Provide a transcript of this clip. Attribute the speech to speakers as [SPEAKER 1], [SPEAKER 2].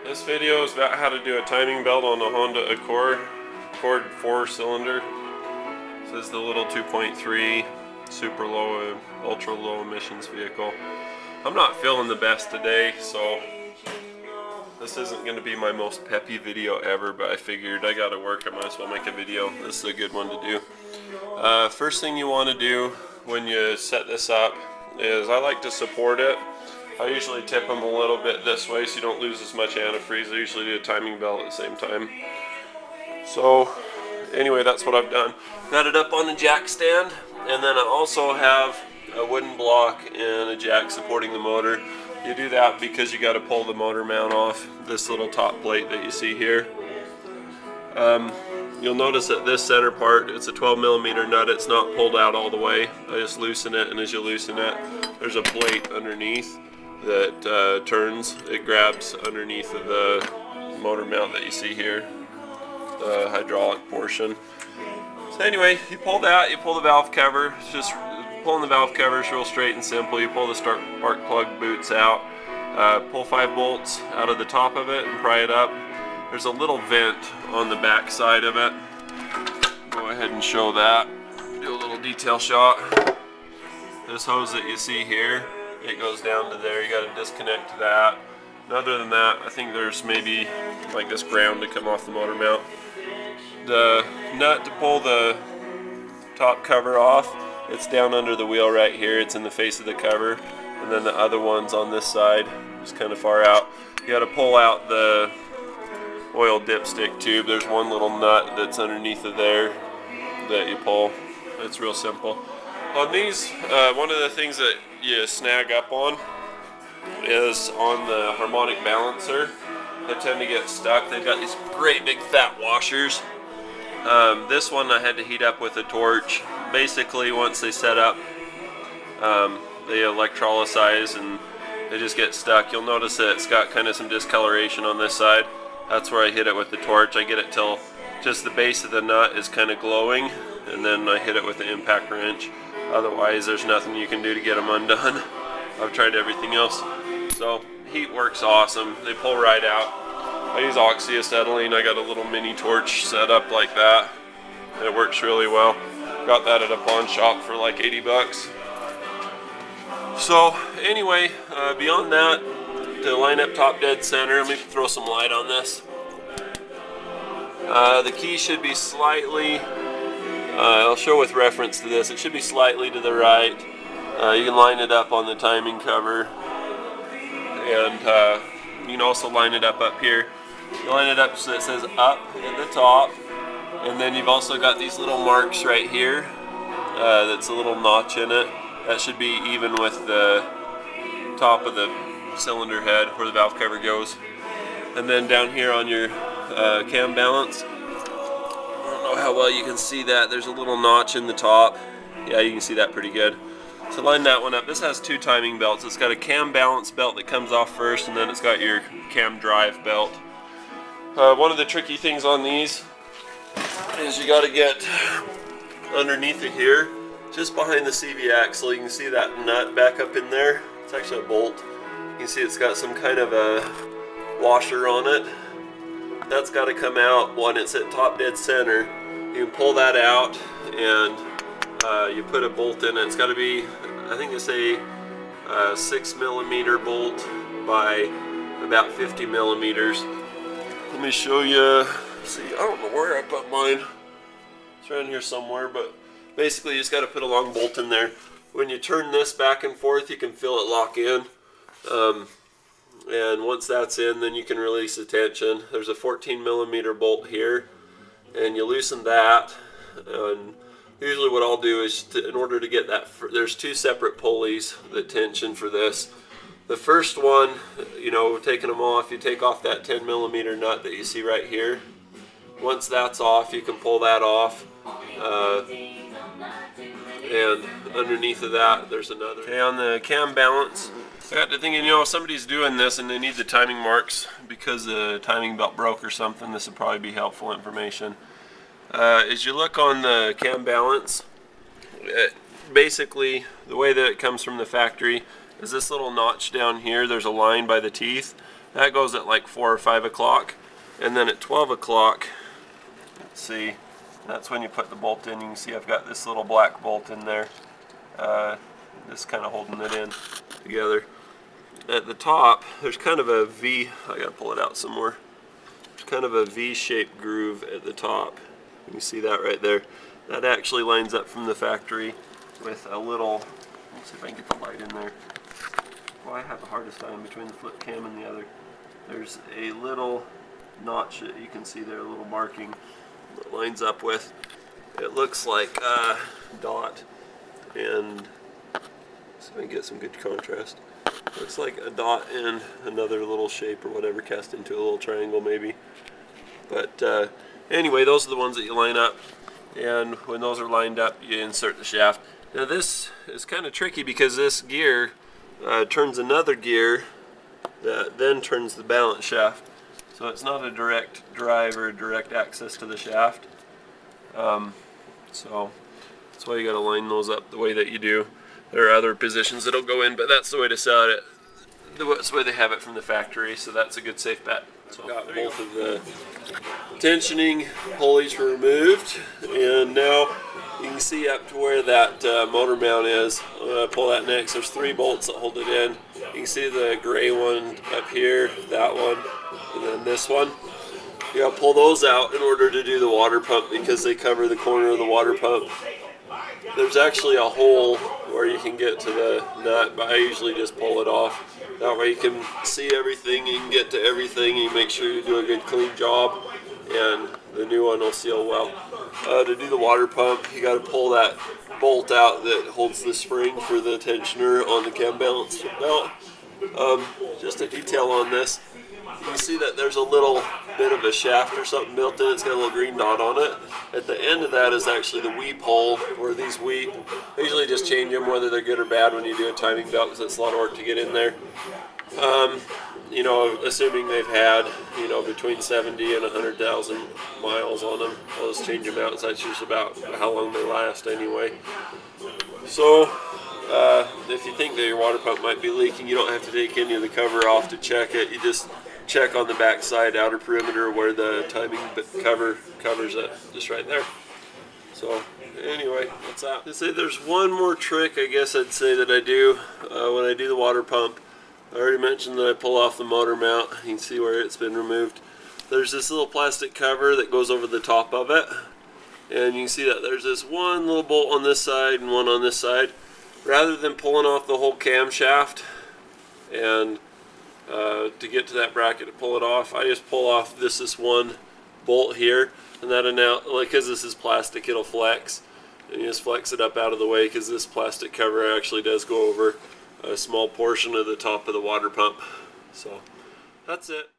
[SPEAKER 1] This video is about how to do a timing belt on a Honda Accord 4-cylinder. This is the little 2.3 super low, ultra low emissions vehicle. I'm not feeling the best today, so this isn't going to be my most peppy video ever, but I figured I got to work, I might as well make a video. This is a good one to do. First thing you want to do when you set this up is I like to support it. I usually tip them a little bit this way so you don't lose as much antifreeze. I usually do a timing belt at the same time. So anyway, that's what I've done. Got it up on the jack stand, and then I also have a wooden block and a jack supporting the motor. You do that because you got to pull the motor mount off this little top plate that you see here. You'll notice that this center part, it's a 12mm nut. It's not pulled out all the way. I just loosen it, and as you loosen it, there's a plate underneath that turns. It grabs underneath of the motor mount that you see here, the hydraulic portion. So anyway, you pull that, you pull the valve cover. It's just pulling the valve cover is real straight and simple. You pull the spark plug boots out, pull 5 bolts out of the top of it and pry it up. There's a little vent on the back side of it. Go ahead and show that. Do a little detail shot. This hose that you see here, it goes down to there. You got to disconnect that. And other than that, I think there's maybe like this ground to come off the motor mount. The nut to pull the top cover off, it's down under the wheel right here. It's in the face of the cover. And then the other one's on this side, just kind of far out. You got to pull out the oil dipstick tube. There's one little nut that's underneath of there that you pull. It's real simple. On these, one of the things that you snag up on is on the harmonic balancer. They tend to get stuck. They've got these great big fat washers. This one I had to heat up with a torch. Basically, once they set up, they electrolyze and they just get stuck. You'll notice that it's got kind of some discoloration on this side. That's where I hit it with the torch. I get it till just the base of the nut is kind of glowing, and then I hit it with the impact wrench. Otherwise, there's nothing you can do to get them undone. I've tried everything else. So heat works awesome. They pull right out. I use oxyacetylene. I got a little mini torch set up like that. It works really well. Got that at a pawn shop for like 80 bucks. So anyway, beyond that, to line up top dead center, let me throw some light on this. The key should be slightly, I'll show with reference to this, it should be slightly to the right. You can line it up on the timing cover, and you can also line it up here. You line it up so it says up at the top, and then you've also got these little marks right here. That's a little notch in it. That should be even with the top of the cylinder head where the valve cover goes. And then down here on your cam balance, I don't know how well you can see that. There's a little notch in the top. Yeah, you can see that pretty good. So line that one up. This has 2 timing belts. It's got a cam balance belt that comes off first, and then it's got your cam drive belt. One of the tricky things on these is you got to get underneath it here, just behind the CV axle. You can see that nut back up in there. It's actually a bolt. You can see it's got some kind of a washer on it. That's got to come out when it's at top dead center. You can pull that out, and you put a bolt in it. It's got to be, I think it's a 6mm bolt by about 50 millimeters. Let me show you. See, I don't know where I put mine. It's around here somewhere, but basically you just got to put a long bolt in there. When you turn this back and forth, you can feel it lock in. And once that's in, then you can release the tension. There's a 14mm bolt here, and you loosen that. And usually what I'll do is, in order to get that, there's 2 separate pulleys that tension for this. The first one, you know, taking them off, you take off that 10mm nut that you see right here. Once that's off, you can pull that off. And underneath of that, there's another. Okay, on the cam balance, I got to thinking, you know, if somebody's doing this and they need the timing marks because the timing belt broke or something, this would probably be helpful information. As you look on the cam balance, basically the way that it comes from the factory, is this little notch down here. There's a line by the teeth. That goes at like 4 or 5 o'clock. And then at 12 o'clock, let's see, that's when you put the bolt in. You can see I've got this little black bolt in there. Just kind of holding it in together. At the top, there's kind of a V, I gotta pull it out some more. There's kind of a V-shaped groove at the top. You can see that right there. That actually lines up from the factory with a little, let's see if I can get the light in there. Well, I have the hardest time between the flip cam and the other. There's a little notch that you can see there, a little marking that lines up with. It looks like a dot, and so I can get some good contrast. Looks like a dot and another little shape or whatever cast into a little triangle maybe. But anyway, those are the ones that you line up, and when those are lined up, you insert the shaft. Now this is kind of tricky because this gear turns another gear that then turns the balance shaft. So it's not a direct drive or direct access to the shaft. So that's why you got to line those up the way that you do. There are other positions that'll go in, but that's the way to sell it. That's the way they have it from the factory, so that's a good safe bet. So I've got both of the tensioning pulleys removed, and now you can see up to where that motor mount is. I'm going to pull that next. There's 3 bolts that hold it in. You can see the gray one up here, that one, and then this one. You got to pull those out in order to do the water pump because they cover the corner of the water pump. There's actually a hole where you can get to the nut, but I usually just pull it off. That way you can see everything, you can get to everything, you make sure you do a good clean job, and the new one will seal well. To do the water pump, you got to pull that bolt out that holds the spring for the tensioner on the cam balance belt. Just a detail on this. You can see that there's a little bit of a shaft or something built in. It's got a little green dot on it. At the end of that is actually the weep hole, or these weep. I usually just change them whether they're good or bad when you do a timing belt because it's a lot of work to get in there. You know, assuming they've had, you know, between 70 and 100,000 miles on them. I'll just change them out. So that's just about how long they last anyway. So if you think that your water pump might be leaking, you don't have to take any of the cover off to check it. You just check on the back side outer perimeter where the timing cover covers it, just right there. So anyway, that's that. I'd say there's one more trick I guess I'd say that I do when I do the water pump. I already mentioned that I pull off the motor mount. You can see where it's been removed. There's this little plastic cover that goes over the top of it, and you can see that there's this one little bolt on this side and one on this side. Rather than pulling off the whole camshaft and to get to that bracket to pull it off, I just pull off this one bolt here, and that now, like, because this is plastic, it'll flex, and you just flex it up out of the way because this plastic cover actually does go over a small portion of the top of the water pump. So that's it.